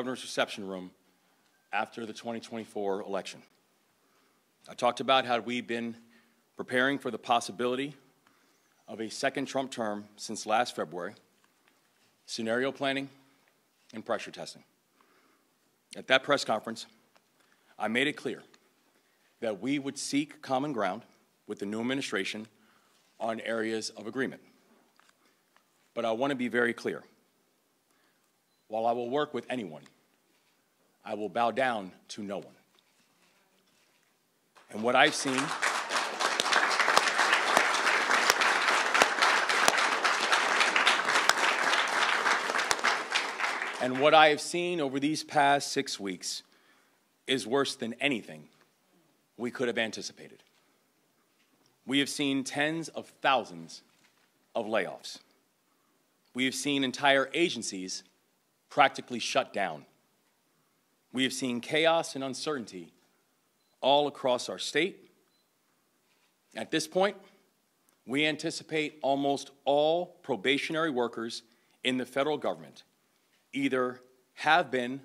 governor's reception room after the 2024 election. I talked about how we've been preparing for the possibility of a second Trump term since last February, scenario planning, and pressure testing. At that press conference, I made it clear that we would seek common ground with the new administration on areas of agreement. But I want to be very clear. While I will work with anyone, I will bow down to no one. And what I've seen over these past 6 weeks is worse than anything we could have anticipated. We have seen tens of thousands of layoffs. We have seen entire agencies practically shut down. We have seen chaos and uncertainty all across our state. At this point, we anticipate almost all probationary workers in the federal government either have been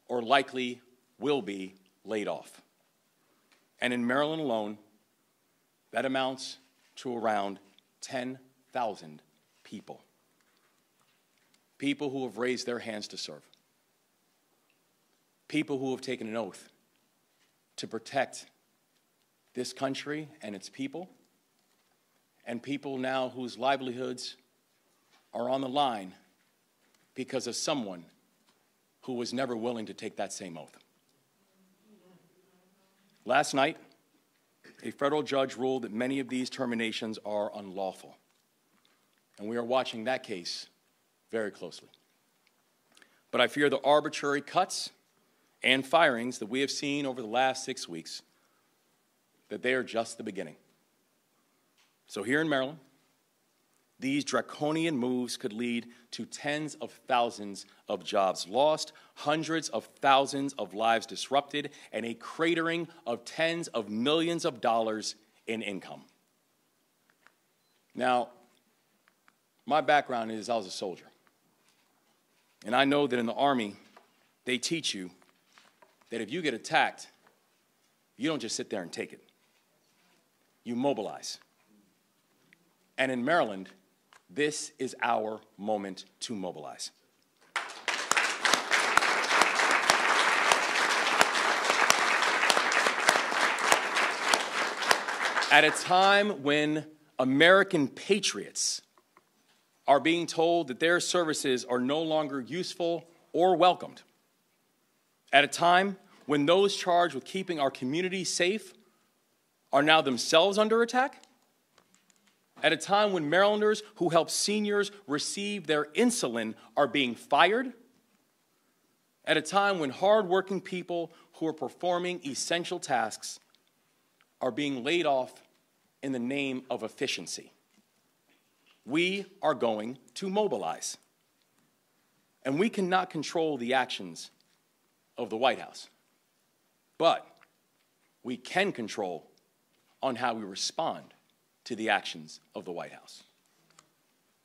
or likely will be laid off. And in Maryland alone, that amounts to around 10,000 people. People who have raised their hands to serve. People who have taken an oath to protect this country and its people, and people now whose livelihoods are on the line because of someone who was never willing to take that same oath. Last night, a federal judge ruled that many of these terminations are unlawful, and we are watching that case very closely. But I fear the arbitrary cuts and firings that we have seen over the last 6 weeks, that they are just the beginning. So here in Maryland, these draconian moves could lead to tens of thousands of jobs lost, hundreds of thousands of lives disrupted, and a cratering of tens of millions of dollars in income. Now, my background is I was a soldier. And I know that in the Army, they teach you that if you get attacked, you don't just sit there and take it. You mobilize. And in Maryland, this is our moment to mobilize. At a time when American patriots are being told that their services are no longer useful or welcomed, at a time when those charged with keeping our community safe are now themselves under attack, at a time when Marylanders who help seniors receive their insulin are being fired, at a time when hardworking people who are performing essential tasks are being laid off in the name of efficiency. We are going to mobilize. And we cannot control the actions of the White House, but we can control on how we respond to the actions of the White House.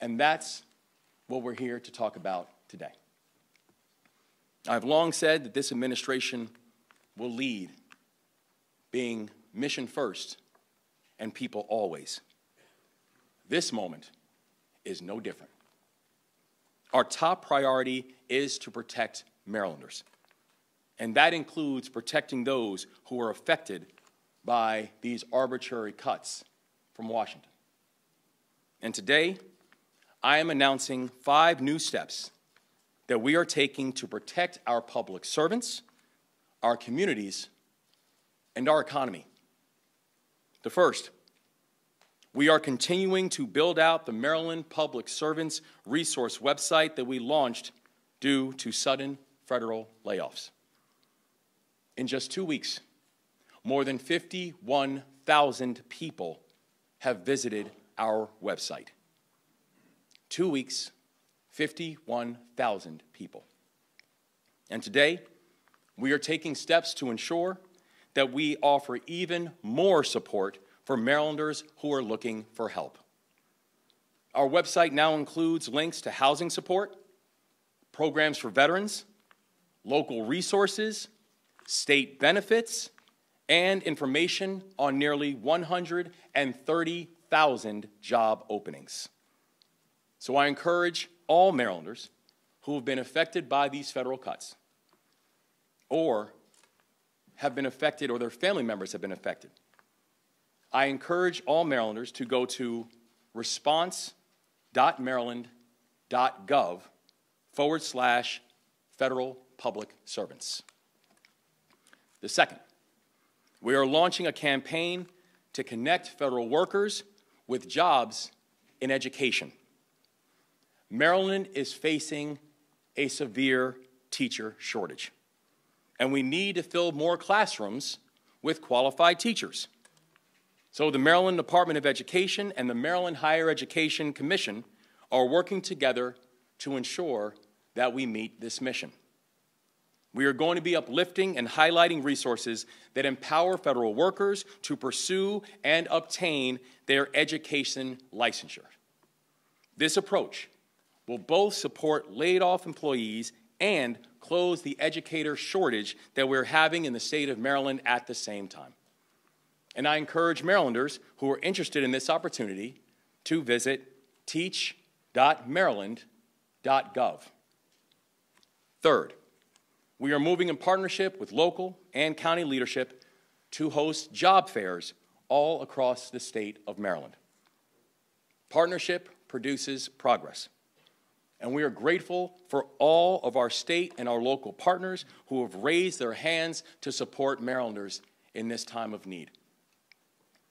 And that's what we're here to talk about today. I've long said that this administration will lead being mission first and people always. This moment is no different. Our top priority is to protect Marylanders, and that includes protecting those who are affected by these arbitrary cuts from Washington. And today, I am announcing 5 new steps that we are taking to protect our public servants, our communities, and our economy. The first, we are continuing to build out the Maryland Public Servants Resource website that we launched due to sudden federal layoffs. In just 2 weeks, more than 51,000 people have visited our website. 2 weeks, 51,000 people. And today, we are taking steps to ensure that we offer even more support for Marylanders who are looking for help. Our website now includes links to housing support, programs for veterans, local resources, state benefits, and information on nearly 130,000 job openings. So I encourage all Marylanders who have been affected by these federal cuts or have been affected or their family members have been affected. I encourage all Marylanders to go to response.maryland.gov/federal public servants. The second, we are launching a campaign to connect federal workers with jobs in education. Maryland is facing a severe teacher shortage, and we need to fill more classrooms with qualified teachers. So the Maryland Department of Education and the Maryland Higher Education Commission are working together to ensure that we meet this mission. We are going to be uplifting and highlighting resources that empower federal workers to pursue and obtain their education licensure. This approach will both support laid-off employees and close the educator shortage that we're having in the state of Maryland at the same time. And I encourage Marylanders who are interested in this opportunity to visit teach.maryland.gov. Third, we are moving in partnership with local and county leadership to host job fairs all across the state of Maryland. Partnership produces progress, and we are grateful for all of our state and our local partners who have raised their hands to support Marylanders in this time of need.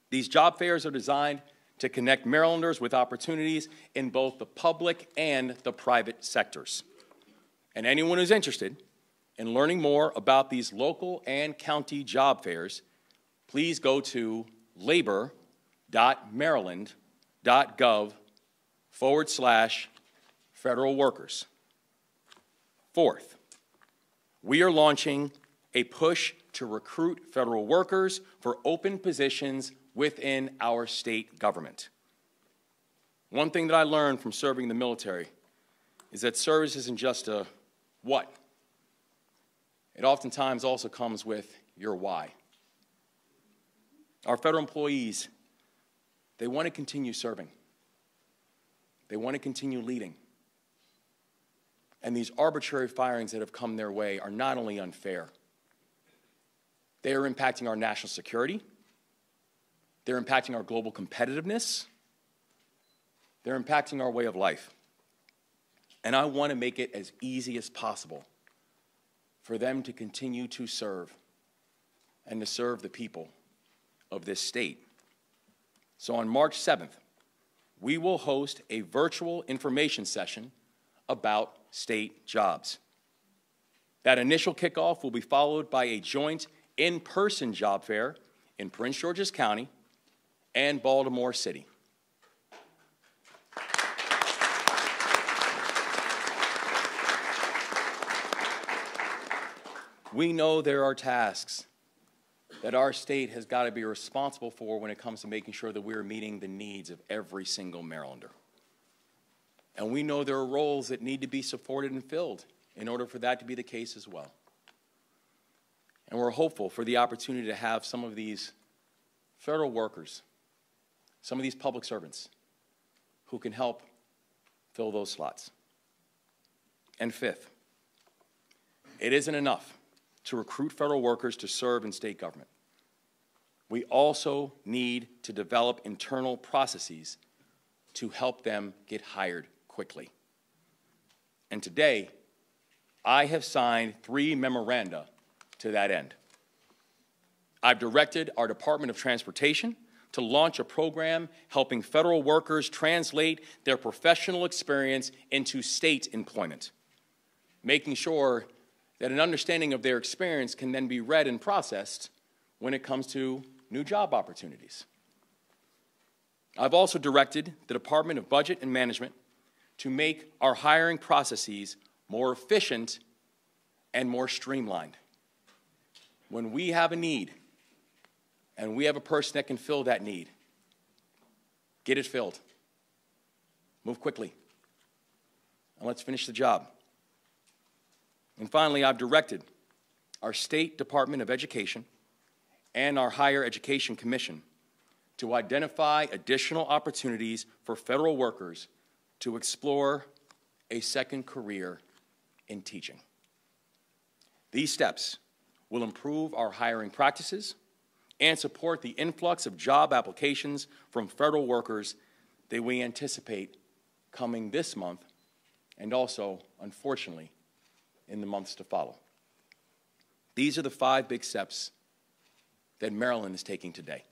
These job fairs are designed to connect Marylanders with opportunities in both the public and the private sectors. And anyone who's interested in learning more about these local and county job fairs, please go to labor.maryland.gov/federal workers. Fourth, we are launching a push to recruit federal workers for open positions within our state government. One thing that I learned from serving in the military is that service isn't just a what. It oftentimes also comes with your why. Our federal employees, they want to continue serving. They want to continue leading. And these arbitrary firings that have come their way are not only unfair, they are impacting our national security, they're impacting our global competitiveness, they're impacting our way of life. And I want to make it as easy as possible for them to continue to serve and to serve the people of this state. So on March 7th, we will host a virtual information session about state jobs. That initial kickoff will be followed by a joint in-person job fair in Prince George's County and Baltimore City. We know there are tasks that our state has got to be responsible for when it comes to making sure that we're meeting the needs of every single Marylander. And we know there are roles that need to be supported and filled in order for that to be the case as well. And we're hopeful for the opportunity to have some of these federal workers, some of these public servants who can help fill those slots. And fifth, it isn't enough to recruit federal workers to serve in state government. We also need to develop internal processes to help them get hired quickly. And today, I have signed 3 memoranda to that end. I've directed our Department of Transportation to launch a program helping federal workers translate their professional experience into state employment, making sure that an understanding of their experience can then be read and processed when it comes to new job opportunities. I've also directed the Department of Budget and Management to make our hiring processes more efficient and more streamlined. When we have a need and we have a person that can fill that need, get it filled. Move quickly, and let's finish the job. And finally, I've directed our State Department of Education and our Higher Education Commission to identify additional opportunities for federal workers to explore a second career in teaching. These steps will improve our hiring practices and support the influx of job applications from federal workers that we anticipate coming this month and also, unfortunately, in the months to follow. These are the 5 big steps that Maryland is taking today.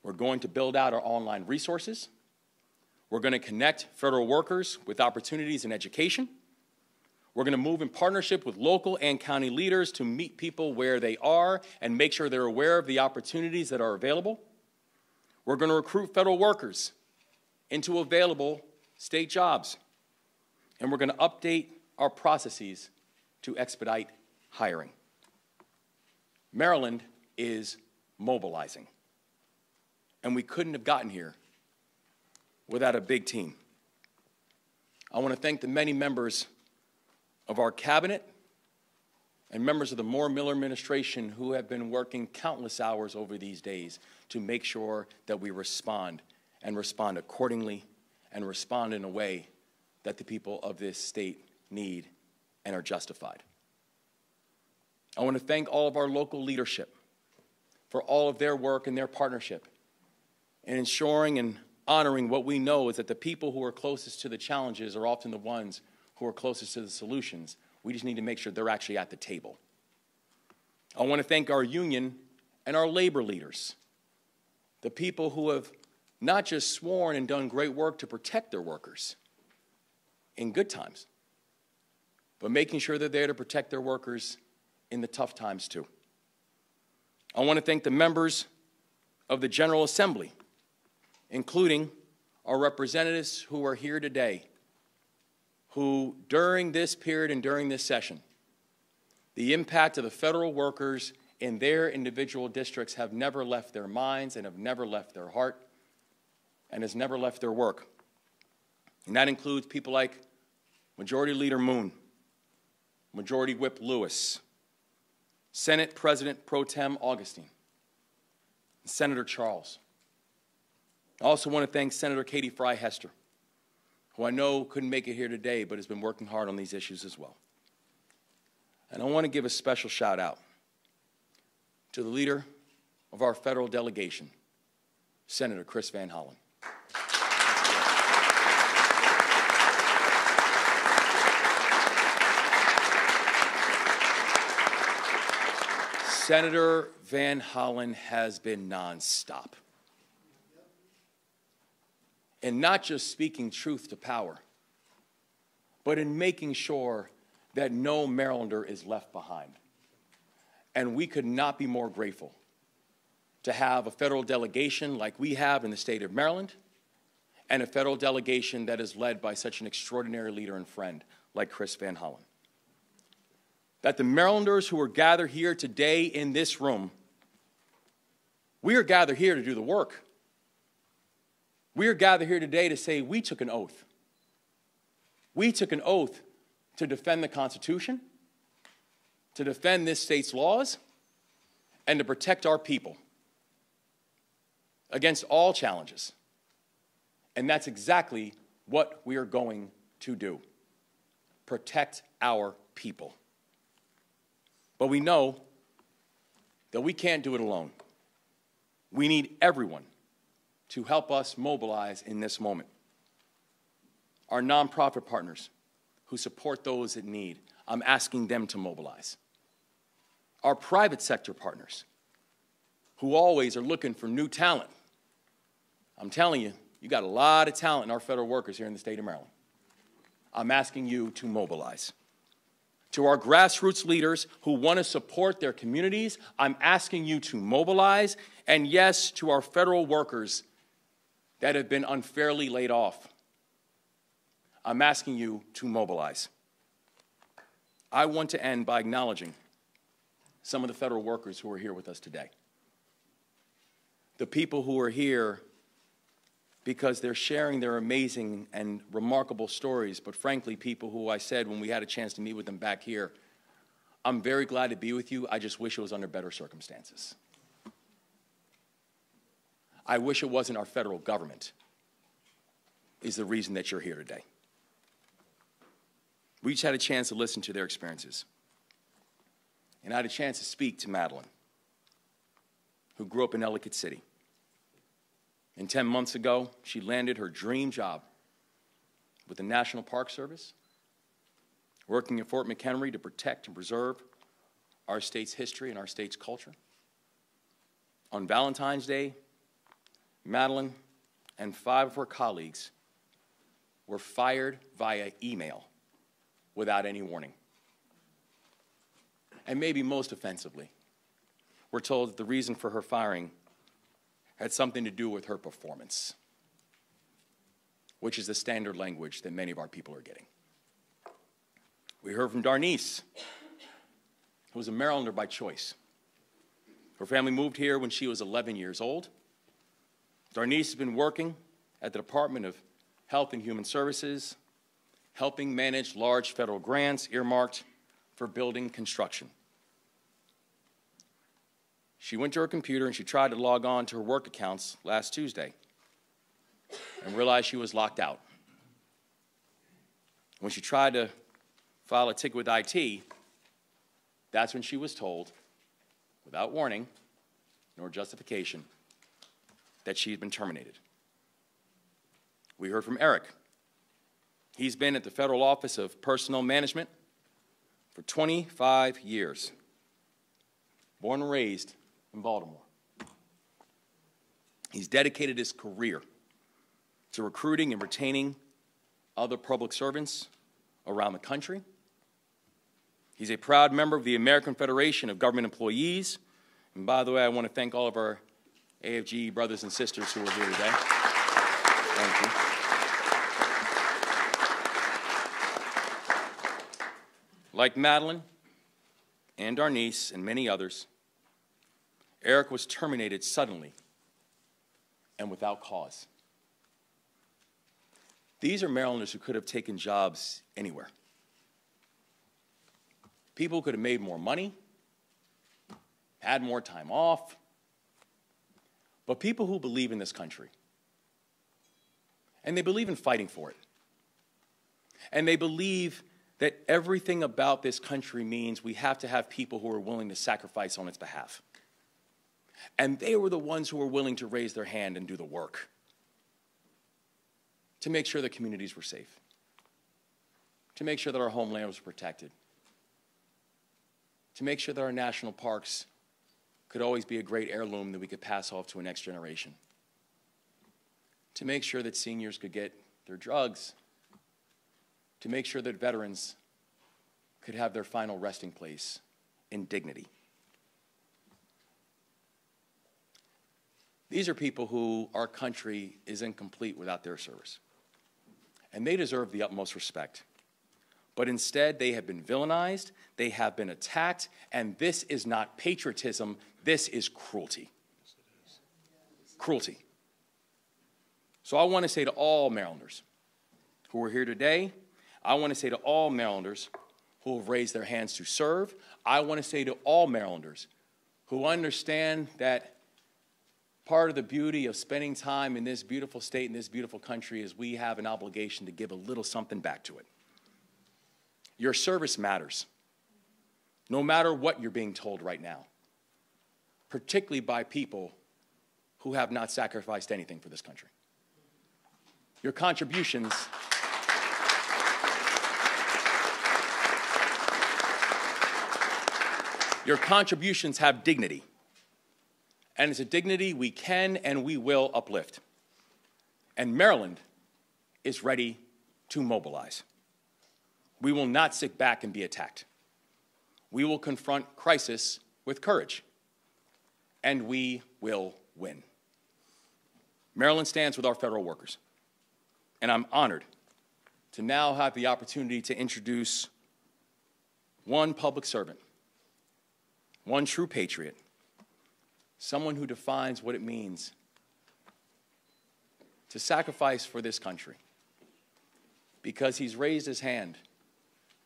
We're going to build out our online resources. We're going to connect federal workers with opportunities in education. We're going to move in partnership with local and county leaders to meet people where they are and make sure they're aware of the opportunities that are available. We're going to recruit federal workers into available state jobs. And we're going to update our processes to expedite hiring. Maryland is mobilizing. And we couldn't have gotten here without a big team. I want to thank the many members of our cabinet and members of the Moore-Miller administration who have been working countless hours over these days to make sure that we respond and respond accordingly and respond in a way that the people of this state need and are justified. I want to thank all of our local leadership for all of their work and their partnership in ensuring and honoring what we know is that the people who are closest to the challenges are often the ones who are closest to the solutions. We just need to make sure they're actually at the table. I want to thank our union and our labor leaders, the people who have not just sworn and done great work to protect their workers in good times, but making sure they're there to protect their workers in the tough times too. I want to thank the members of the General Assembly, including our representatives who are here today, who during this period and during this session, the impact of the federal workers in their individual districts have never left their minds and have never left their heart and has never left their work. And that includes people like Majority Leader Moon, Majority Whip Lewis, Senate President Pro Tem Augustine, and Senator Charles. I also want to thank Senator Katie Fry Hester, who I know couldn't make it here today but has been working hard on these issues as well. And I want to give a special shout out to the leader of our federal delegation, Senator Chris Van Hollen. Senator Van Hollen has been nonstop. And not just speaking truth to power, but in making sure that no Marylander is left behind. And we could not be more grateful to have a federal delegation like we have in the state of Maryland, and a federal delegation that is led by such an extraordinary leader and friend like Chris Van Hollen. That the Marylanders who are gathered here today in this room, we are gathered here to do the work. We are gathered here today to say we took an oath. We took an oath to defend the Constitution, to defend this state's laws, and to protect our people against all challenges. And that's exactly what we are going to do. Protect our people. But we know that we can't do it alone. We need everyone to help us mobilize in this moment. Our nonprofit partners who support those in need, I'm asking them to mobilize. Our private sector partners who always are looking for new talent. I'm telling you, you got a lot of talent in our federal workers here in the state of Maryland. I'm asking you to mobilize. To our grassroots leaders who want to support their communities, I'm asking you to mobilize. And yes, to our federal workers that have been unfairly laid off, I'm asking you to mobilize. I want to end by acknowledging some of the federal workers who are here with us today. The people who are here because they're sharing their amazing and remarkable stories, but frankly, people who I said when we had a chance to meet with them back here, I'm very glad to be with you. I just wish it was under better circumstances. I wish it wasn't our federal government is the reason that you're here today. We each had a chance to listen to their experiences. And I had a chance to speak to Madeline, who grew up in Ellicott City. And 10 months ago, she landed her dream job with the National Park Service, working at Fort McHenry to protect and preserve our state's history and our state's culture. On Valentine's Day, Madeline and 5 of her colleagues were fired via email without any warning. And maybe most offensively, we're told that the reason for her firing had something to do with her performance, which is the standard language that many of our people are getting. We heard from Darnice, who was a Marylander by choice. Her family moved here when she was 11 years old. Darnice has been working at the Department of Health and Human Services, helping manage large federal grants earmarked for building construction. She went to her computer and she tried to log on to her work accounts last Tuesday and realized she was locked out. When she tried to file a ticket with IT, that's when she was told, without warning nor justification, that she had been terminated. We heard from Eric. He's been at the Federal Office of Personnel Management for 25 years, born and raised in Baltimore. He's dedicated his career to recruiting and retaining other public servants around the country. He's a proud member of the American Federation of Government Employees. And by the way, I want to thank all of our AFG brothers and sisters who are here today. Thank you. Like Madeline and Darnice and many others, Eric was terminated suddenly and without cause. These are Marylanders who could have taken jobs anywhere. People could have made more money, had more time off, but people who believe in this country, and they believe in fighting for it, and they believe that everything about this country means we have to have people who are willing to sacrifice on its behalf. And they were the ones who were willing to raise their hand and do the work to make sure the communities were safe, to make sure that our homeland was protected, to make sure that our national parks could always be a great heirloom that we could pass off to a next generation, to make sure that seniors could get their drugs, to make sure that veterans could have their final resting place in dignity. These are people who our country is incomplete without their service. And they deserve the utmost respect. But instead, they have been villainized, they have been attacked, and this is not patriotism, this is cruelty. Cruelty. So I want to say to all Marylanders who are here today, I want to say to all Marylanders who have raised their hands to serve, I want to say to all Marylanders who understand that part of the beauty of spending time in this beautiful state, in this beautiful country, is we have an obligation to give a little something back to it. Your service matters, no matter what you're being told right now, particularly by people who have not sacrificed anything for this country. Your contributions have dignity. And it's a dignity we can and we will uplift. And Maryland is ready to mobilize. We will not sit back and be attacked. We will confront crisis with courage. And we will win. Maryland stands with our federal workers. And I'm honored to now have the opportunity to introduce one public servant, one true patriot, someone who defines what it means to sacrifice for this country because he's raised his hand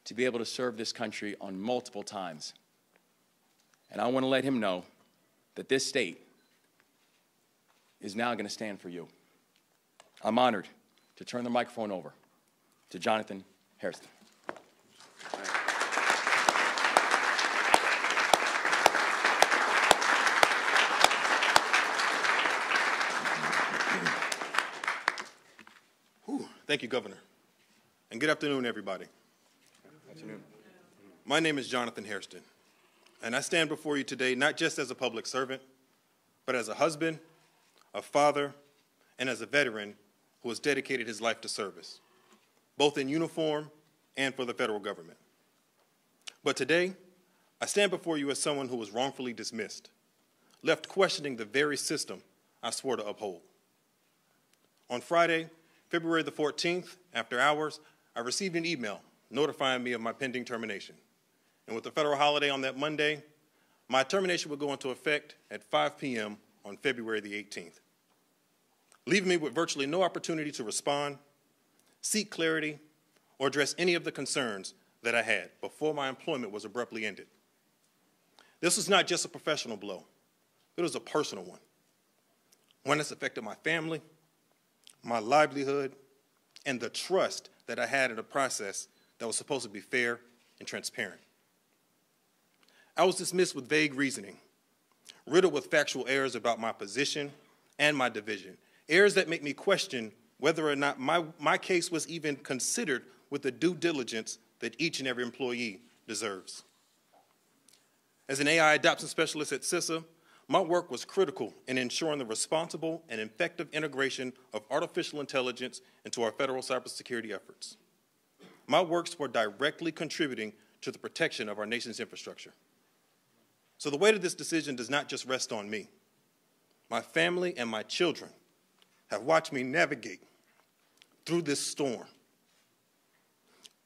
to be able to serve this country on multiple times. And I want to let him know that this state is now going to stand for you. I'm honored to turn the microphone over to Jonathan Hairston. Thank you, Governor. And good afternoon, everybody. Good afternoon. My name is Jonathan Hairston, and I stand before you today not just as a public servant, but as a husband, a father, and as a veteran who has dedicated his life to service, both in uniform and for the federal government. But today, I stand before you as someone who was wrongfully dismissed, left questioning the very system I swore to uphold. On Friday, February the 14th, after hours, I received an email notifying me of my pending termination. And with the federal holiday on that Monday, my termination would go into effect at 5 p.m. on February the 18th, leaving me with virtually no opportunity to respond, seek clarity, or address any of the concerns that I had before my employment was abruptly ended. This was not just a professional blow, it was a personal one that's affected my family, my livelihood, and the trust that I had in a process that was supposed to be fair and transparent. I was dismissed with vague reasoning, riddled with factual errors about my position and my division, errors that make me question whether or not my case was even considered with the due diligence that each and every employee deserves. As an AI adoption specialist at CISA, my work was critical in ensuring the responsible and effective integration of artificial intelligence into our federal cybersecurity efforts. My works were directly contributing to the protection of our nation's infrastructure. So the weight of this decision does not just rest on me. My family and my children have watched me navigate through this storm,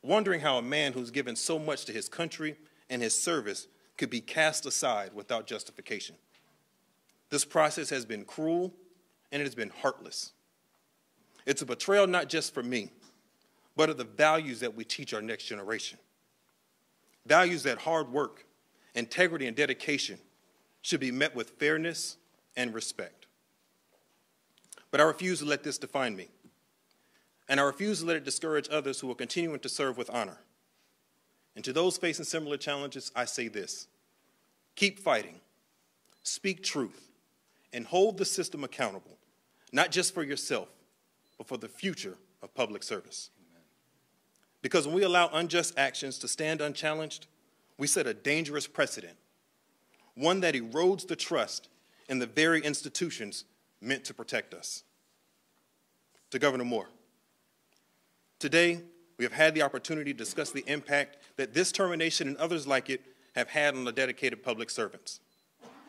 wondering how a man who's given so much to his country and his service could be cast aside without justification. This process has been cruel, and it has been heartless. It's a betrayal not just for me, but of the values that we teach our next generation. Values that hard work, integrity, and dedication should be met with fairness and respect. But I refuse to let this define me, and I refuse to let it discourage others who are continuing to serve with honor. And to those facing similar challenges, I say this: keep fighting, speak truth, and hold the system accountable, not just for yourself, but for the future of public service. Amen. Because when we allow unjust actions to stand unchallenged, we set a dangerous precedent, one that erodes the trust in the very institutions meant to protect us. To Governor Moore, today we have had the opportunity to discuss the impact that this termination and others like it have had on the dedicated public servants.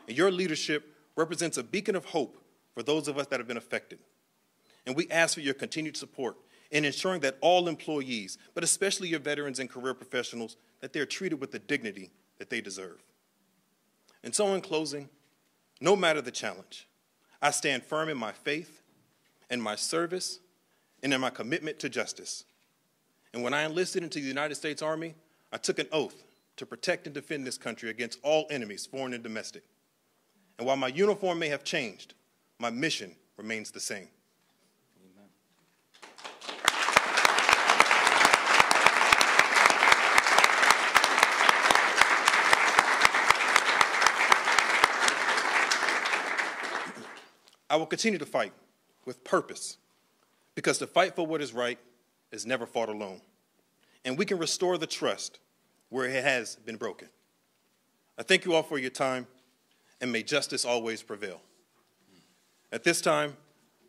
And your leadership represents a beacon of hope for those of us that have been affected. And we ask for your continued support in ensuring that all employees, but especially your veterans and career professionals, that they're treated with the dignity that they deserve. And so in closing, no matter the challenge, I stand firm in my faith, in my service, and in my commitment to justice. And when I enlisted into the United States Army, I took an oath to protect and defend this country against all enemies, foreign and domestic. And while my uniform may have changed, my mission remains the same. Amen. I will continue to fight with purpose, because to fight for what is right is never fought alone. And we can restore the trust where it has been broken. I thank you all for your time, and may justice always prevail. At this time,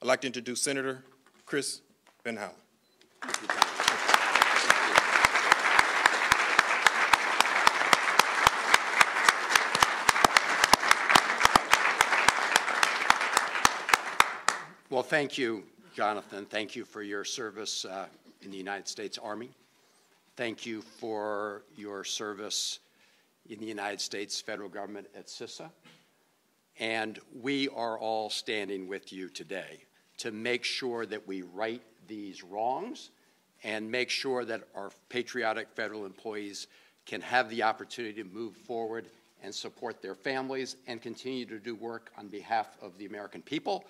I'd like to introduce Senator Chris Van Hollen. Well, thank you, Jonathan. Thank you for your service in the United States Army. Thank you for your service in the United States federal government at CISA. And we are all standing with you today to make sure that we right these wrongs and make sure that our patriotic federal employees can have the opportunity to move forward and support their families and continue to do work on behalf of the American people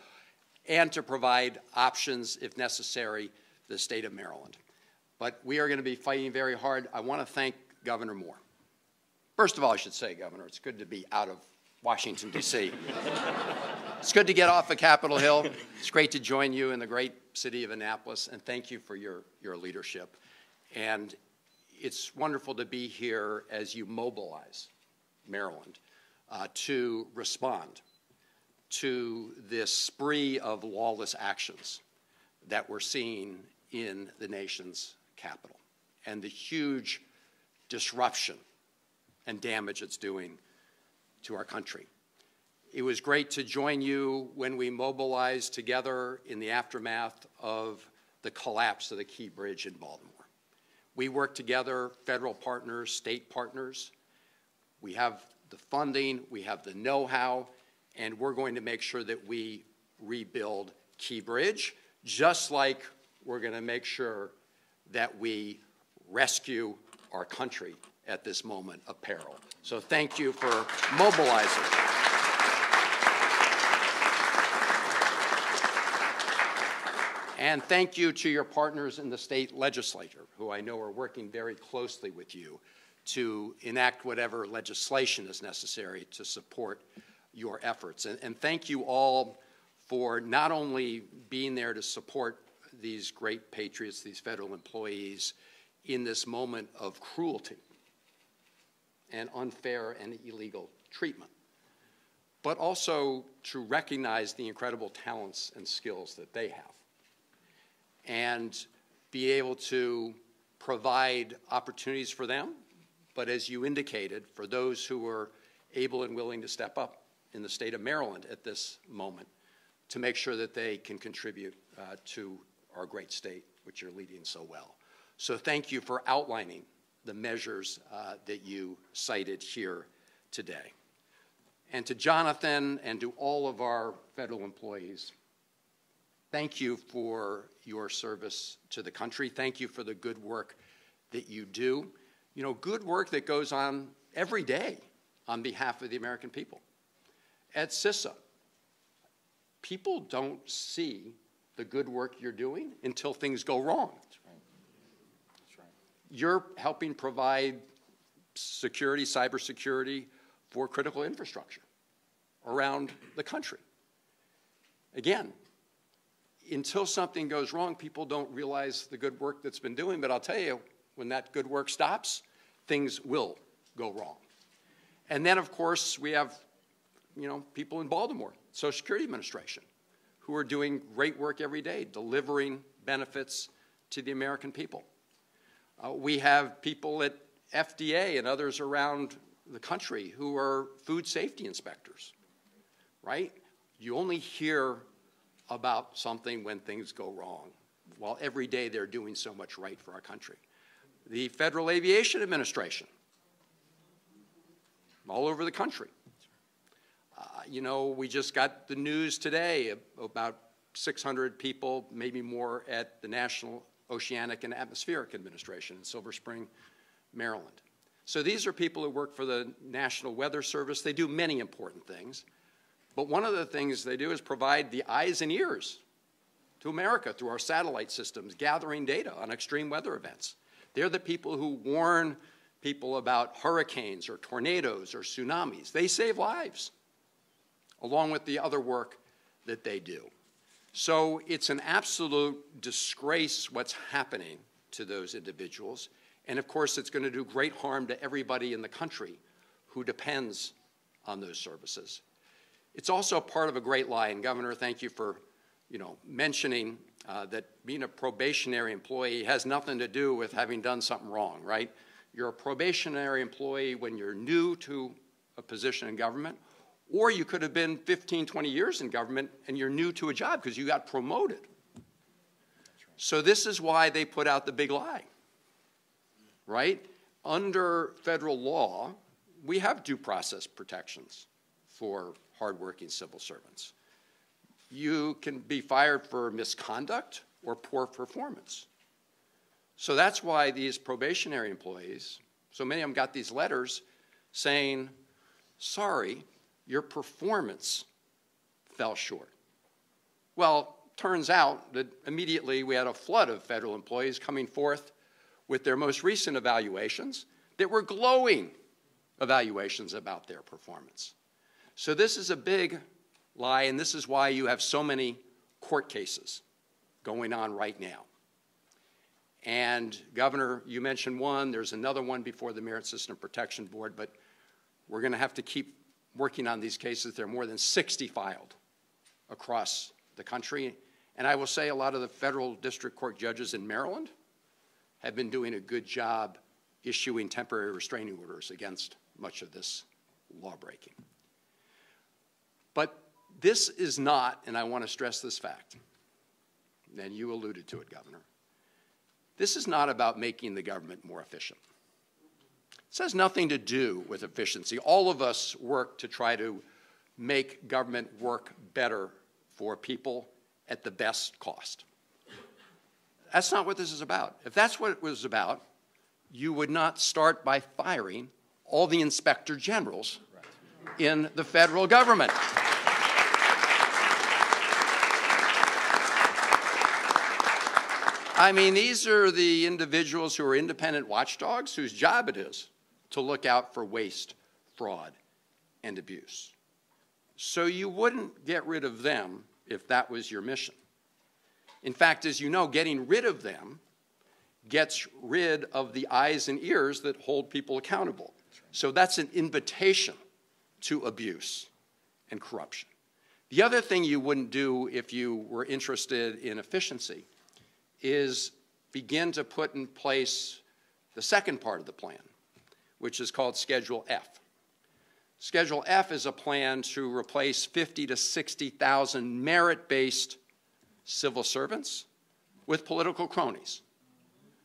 and to provide options, if necessary, the state of Maryland. But we are going to be fighting very hard. I want to thank Governor Moore. First of all, I should say, Governor, it's good to be out of Washington, D.C. It's good to get off of Capitol Hill. It's great to join you in the great city of Annapolis, and thank you for your leadership. And it's wonderful to be here as you mobilize Maryland to respond to this spree of lawless actions that we're seeing in the nation's capital and the huge disruption and damage it's doing to our country. It was great to join you when we mobilized together in the aftermath of the collapse of the Key Bridge in Baltimore. We worked together, federal partners, state partners. We have the funding, we have the know-how, and we're going to make sure that we rebuild Key Bridge, just like we're going to make sure that we rescue our country at this moment of peril. So thank you for mobilizing. And thank you to your partners in the state legislature, who I know are working very closely with you to enact whatever legislation is necessary to support your efforts. And thank you all for not only being there to support these great patriots, these federal employees, in this moment of cruelty and unfair and illegal treatment, but also to recognize the incredible talents and skills that they have and be able to provide opportunities for them, but as you indicated, for those who are able and willing to step up in the state of Maryland at this moment to make sure that they can contribute to our great state, which you're leading so well. So thank you for outlining the measures that you cited here today. And to Jonathan and to all of our federal employees, thank you for your service to the country. Thank you for the good work that you do. You know, good work that goes on every day on behalf of the American people. At CISA, people don't see the good work you're doing until things go wrong. That's right. That's right. You're helping provide security, cybersecurity for critical infrastructure around the country. Again, until something goes wrong, people don't realize the good work that's been doing, but I'll tell you, when that good work stops, things will go wrong. And then, of course, we have, people in Baltimore, Social Security Administration, who are doing great work every day, delivering benefits to the American people. We have people at FDA and others around the country who are food safety inspectors, right? You only hear about something when things go wrong, while every day they're doing so much right for our country. The Federal Aviation Administration, all over the country. We just got the news today about 600 people, maybe more, at the National Oceanic and Atmospheric Administration in Silver Spring, Maryland. So these are people who work for the National Weather Service. They do many important things. But one of the things they do is provide the eyes and ears to America through our satellite systems, gathering data on extreme weather events. They're the people who warn people about hurricanes or tornadoes or tsunamis. They save lives, along with the other work that they do. So it's an absolute disgrace what's happening to those individuals. And of course, it's going to do great harm to everybody in the country who depends on those services. It's also part of a great lie, and Governor, thank you for mentioning that being a probationary employee has nothing to do with having done something wrong, right? You're a probationary employee when you're new to a position in government, or you could have been 15, 20 years in government and you're new to a job because you got promoted. So this is why they put out the big lie, right? Under federal law, we have due process protections for hardworking civil servants. you can be fired for misconduct or poor performance. So that's why these probationary employees, so many of them got these letters saying, sorry, your performance fell short. Well, turns out that immediately we had a flood of federal employees coming forth with their most recent evaluations that were glowing evaluations about their performance. So this is a big lie, and this is why you have so many court cases going on right now. And Governor, you mentioned one. There's another one before the Merit System Protection Board, but we're going to have to keep working on these cases. There are more than 60 filed across the country. And I will say a lot of the federal district court judges in Maryland have been doing a good job issuing temporary restraining orders against much of this law-breaking. But this is not, and I want to stress this fact, and you alluded to it, Governor, this is not about making the government more efficient. This has nothing to do with efficiency. All of us work to try to make government work better for people at the best cost. That's not what this is about. If that's what it was about, you would not start by firing all the inspector generals in the federal government. I mean, these are the individuals who are independent watchdogs whose job it is to look out for waste, fraud, and abuse. So you wouldn't get rid of them if that was your mission. In fact, as you know, getting rid of them gets rid of the eyes and ears that hold people accountable. So that's an invitation to abuse and corruption. The other thing you wouldn't do if you were interested in efficiency is begin to put in place the second part of the plan, which is called Schedule F. Schedule F is a plan to replace 50 to 60,000 merit-based civil servants with political cronies.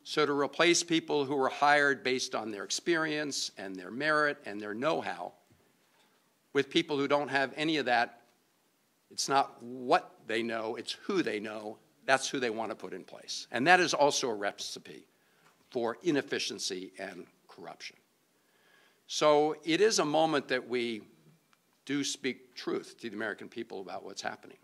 So to replace people who were hired based on their experience and their merit and their know-how with people who don't have any of that. It's not what they know, it's who they know. That's who they want to put in place. And that is also a recipe for inefficiency and corruption. So it is a moment that we do speak truth to the American people about what's happening.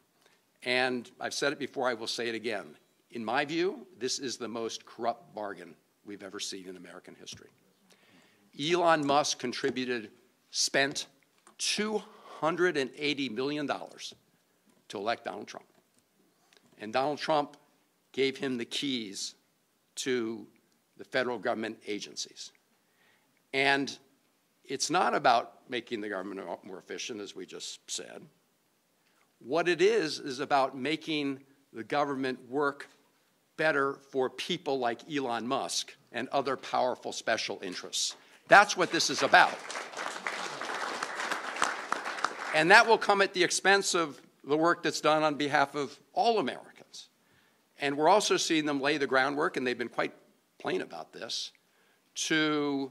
And I've said it before, I will say it again. In my view, this is the most corrupt bargain we've ever seen in American history. Elon Musk spent $280 million to elect Donald Trump. And Donald Trump gave him the keys to the federal government agencies. And it's not about making the government more efficient, as we just said. What it is about making the government work better for people like Elon Musk and other powerful special interests. That's what this is about. And that will come at the expense of the work that's done on behalf of all Americans. And we're also seeing them lay the groundwork, and they've been quite plain about this, to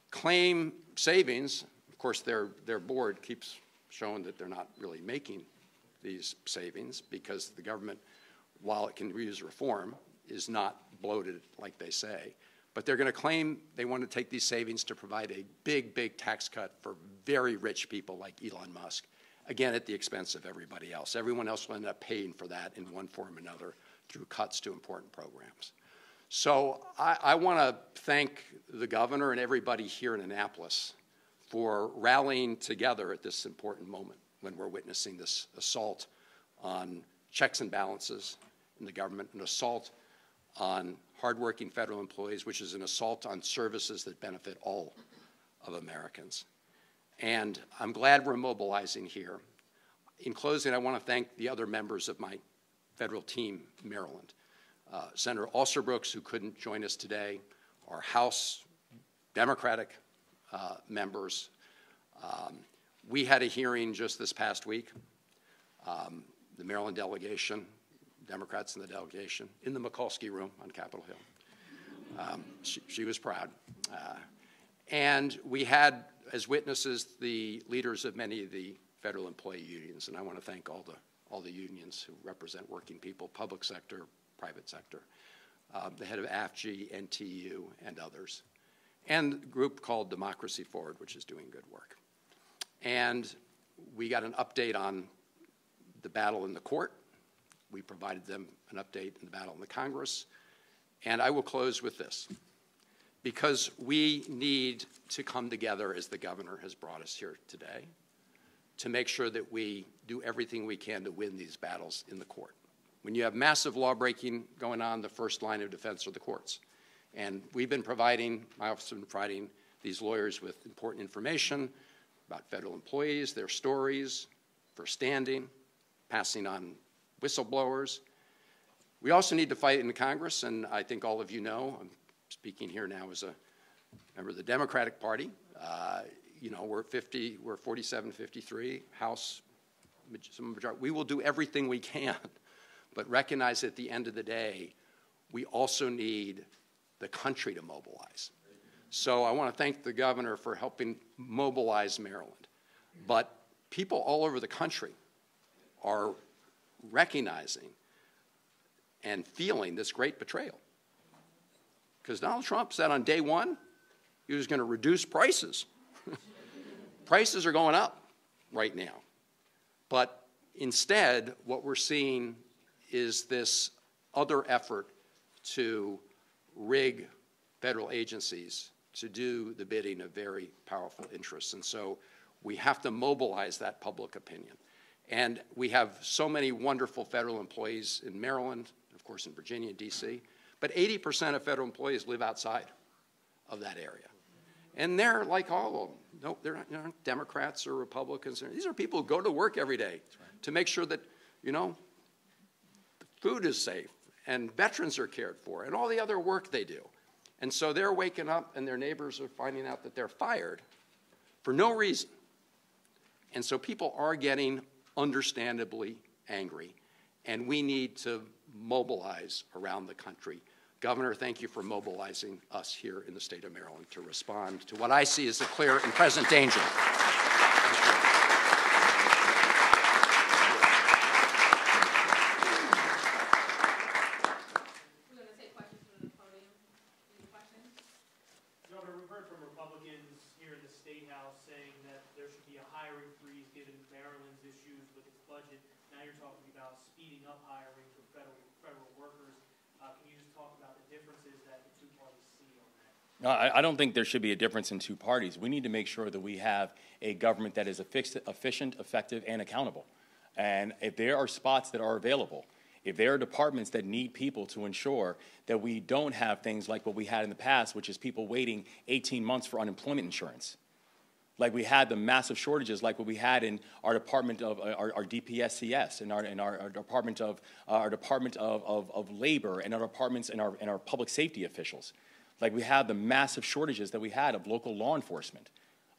claim savings. Of course, their board keeps showing that they're not really making these savings because the government, while it can use reform, is not bloated like they say. But they're going to claim they want to take these savings to provide a big, big tax cut for very rich people like Elon Musk, again, at the expense of everybody else. Everyone else will end up paying for that in one form or another through cuts to important programs. So I want to thank the governor and everybody here in Annapolis for rallying together at this important moment when we're witnessing this assault on checks and balances in the government, an assault on hardworking federal employees, which is an assault on services that benefit all of Americans. And I'm glad we're mobilizing here. In closing, I want to thank the other members of my federal team in Maryland. Senator Alsobrooks, who couldn't join us today, our House Democratic members. We had a hearing just this past week, the Maryland delegation, Democrats in the delegation, in the Mikulski room on Capitol Hill. She was proud. And we had as witnesses the leaders of many of the federal employee unions, and I want to thank all all the unions who represent working people, public sector, private sector, the head of AFG, NTU, and others, and a group called Democracy Forward, which is doing good work. And we got an update on the battle in the court. We provided them an update in the battle in the Congress. And I will close with this. Because we need to come together, as the governor has brought us here today, to make sure that we do everything we can to win these battles in the court. When you have massive law-breaking going on, the first line of defense are the courts. And we've been providing, my office has been providing these lawyers with important information about federal employees, their stories, for standing, passing on whistleblowers. We also need to fight in the Congress, and I think all of you know, I'm speaking here now as a member of the Democratic Party. You know, we're 47-53, House, majority. We will do everything we can, but recognize at the end of the day, we also need the country to mobilize. So I want to thank the governor for helping mobilize Maryland. But people all over the country are recognizing and feeling this great betrayal. Because Donald Trump said on day one he was going to reduce prices. Prices are going up right now. But instead, what we're seeing is this other effort to rig federal agencies to do the bidding of very powerful interests. And so we have to mobilize that public opinion. And we have so many wonderful federal employees in Maryland, of course in Virginia and DC, but 80% of federal employees live outside of that area. And they're like all of them. No, they're not Democrats or Republicans. These are people who go to work every day to make sure that, you know, food is safe and veterans are cared for and all the other work they do. And so they're waking up and their neighbors are finding out that they're fired for no reason. And so people are getting understandably angry, and we need to mobilize around the country. Governor, thank you for mobilizing us here in the state of Maryland to respond to what I see as a clear and present danger. I don't think there should be a difference in two parties. We need to make sure that we have a government that is efficient, effective, and accountable. And if there are spots that are available, if there are departments that need people to ensure that we don't have things like what we had in the past, which is people waiting 18 months for unemployment insurance, like we had the massive shortages like what we had in our Department of our DPSCS, and our Department of Labor, and our departments and our public safety officials. Like we have the massive shortages that we had of local law enforcement.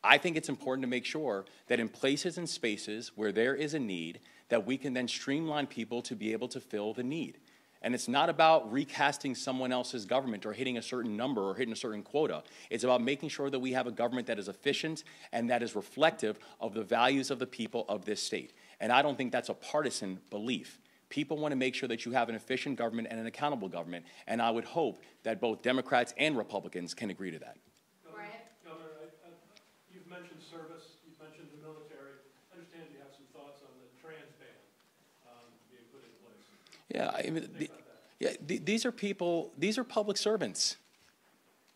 I think it's important to make sure that in places and spaces where there is a need, that we can then streamline people to be able to fill the need. And it's not about recasting someone else's government or hitting a certain number or hitting a certain quota. It's about making sure that we have a government that is efficient and that is reflective of the values of the people of this state. And I don't think that's a partisan belief. People want to make sure that you have an efficient government and an accountable government, and I would hope that both Democrats and Republicans can agree to that. Governor, you've mentioned service, you've mentioned the military. I understand you have some thoughts on the trans ban being put in place. Yeah, I mean, these are people, these are public servants.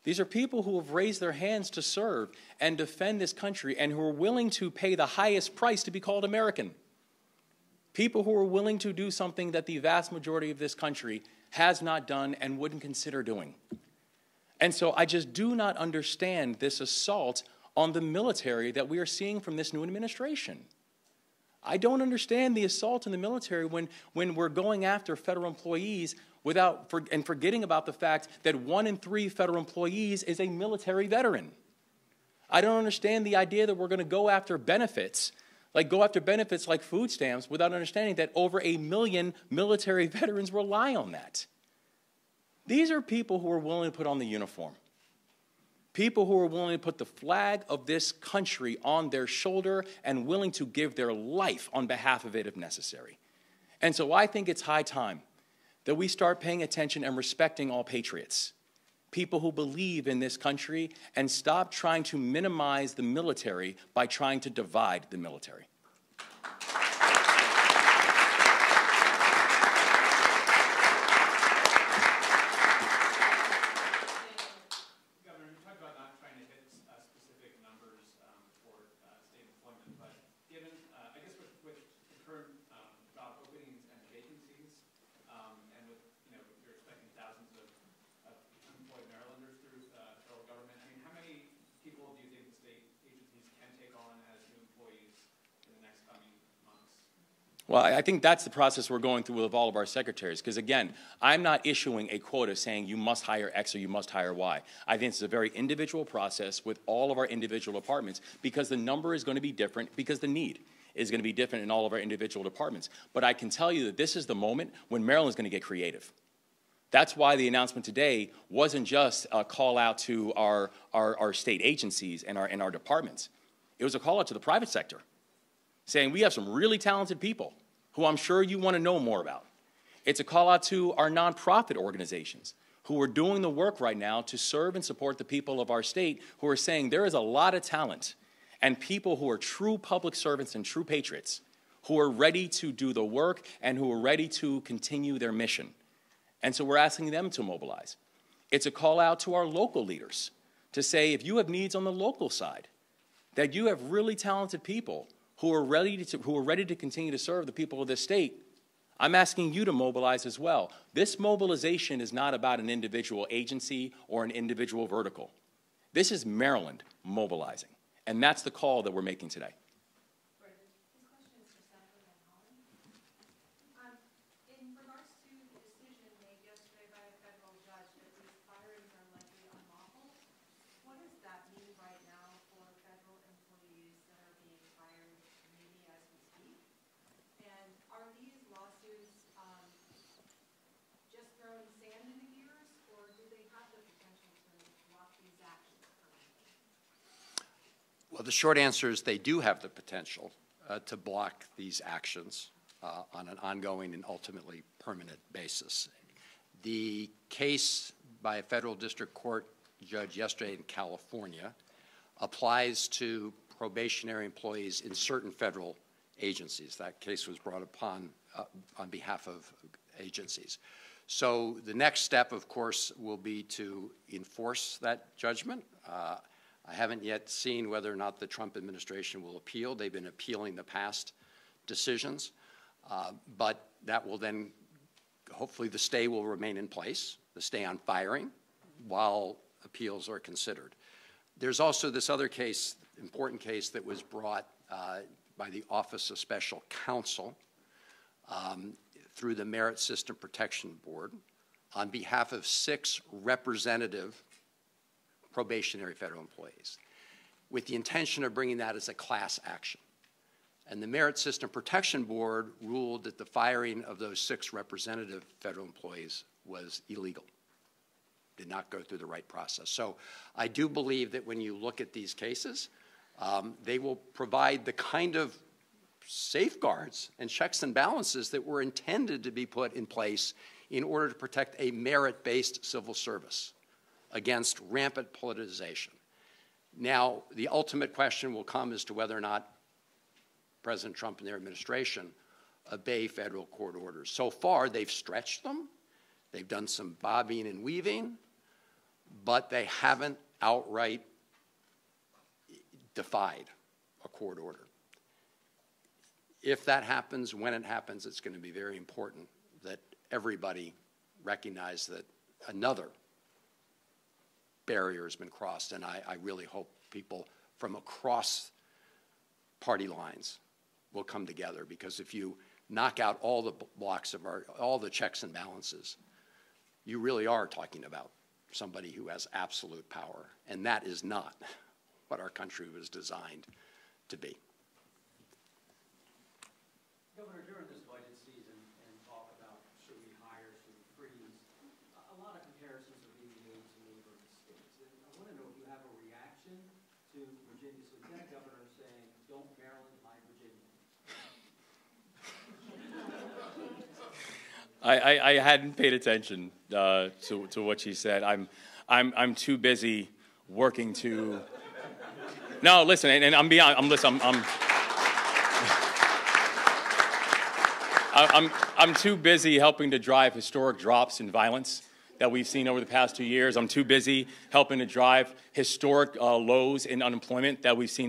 These are people who have raised their hands to serve and defend this country and who are willing to pay the highest price to be called American. People who are willing to do something that the vast majority of this country has not done and wouldn't consider doing. And so I just do not understand this assault on the military that we are seeing from this new administration. I don't understand the assault on the military when we're going after federal employees and forgetting about the fact that 1 in 3 federal employees is a military veteran. I don't understand the idea that we're going to go after benefits like food stamps without understanding that over 1 million military veterans rely on that. These are people who are willing to put on the uniform. People who are willing to put the flag of this country on their shoulder and willing to give their life on behalf of it if necessary. And so I think it's high time that we start paying attention and respecting all patriots, people who believe in this country, and stop trying to minimize the military by trying to divide the military. Well, I think that's the process we're going through with all of our secretaries, because again, I'm not issuing a quota saying you must hire X or you must hire Y. I think it's a very individual process with all of our individual departments, because the number is going to be different, because the need is going to be different in all of our individual departments. But I can tell you that this is the moment when Maryland's going to get creative. That's why the announcement today wasn't just a call out to our state agencies and our departments. It was a call out to the private sector, saying we have some really talented people who I'm sure you want to know more about. It's a call out to our nonprofit organizations who are doing the work right now to serve and support the people of our state, who are saying there is a lot of talent and people who are true public servants and true patriots who are ready to do the work and who are ready to continue their mission. And so we're asking them to mobilize. It's a call out to our local leaders to say, if you have needs on the local side, that you have really talented people who are ready to continue to serve the people of this state, I'm asking you to mobilize as well. This mobilization is not about an individual agency or an individual vertical. This is Maryland mobilizing, and that's the call that we're making today. Well, the short answer is they do have the potential to block these actions on an ongoing and ultimately permanent basis. The case by a federal district court judge yesterday in California applies to probationary employees in certain federal agencies. That case was brought upon on behalf of agencies. So the next step, of course, will be to enforce that judgment. I haven't yet seen whether or not the Trump administration will appeal. They've been appealing the past decisions, but that will then, hopefully the stay will remain in place, the stay on firing, while appeals are considered. There's also this other case, important case, that was brought by the Office of Special Counsel through the Merit System Protection Board on behalf of 6 representative probationary federal employees, with the intention of bringing that as a class action. And the Merit System Protection Board ruled that the firing of those 6 representative federal employees was illegal, did not go through the right process. So I do believe that when you look at these cases, they will provide the kind of safeguards and checks and balances that were intended to be put in place in order to protect a merit-based civil service against rampant politicization. Now, the ultimate question will come as to whether or not President Trump and their administration obey federal court orders. So far, they've stretched them. They've done some bobbing and weaving, but they haven't outright defied a court order. If that happens, when it happens, it's going to be very important that everybody recognize that another barrier has been crossed, and I really hope people from across party lines will come together, because if you knock out all the blocks of all the checks and balances, you really are talking about somebody who has absolute power, and that is not what our country was designed to be. Governor, during this budget season and talk about should we hire, should we freeze, a lot of comparisons are being made to neighboring states. And I want to know if you have a reaction to Virginia's lieutenant governor saying, don't Maryland hire Virginia. I hadn't paid attention to what she said. I'm too busy working to. No, listen, and I'm beyond. I'm too busy helping to drive historic drops in violence that we've seen over the past 2 years. I'm too busy helping to drive historic lows in unemployment that we've seen in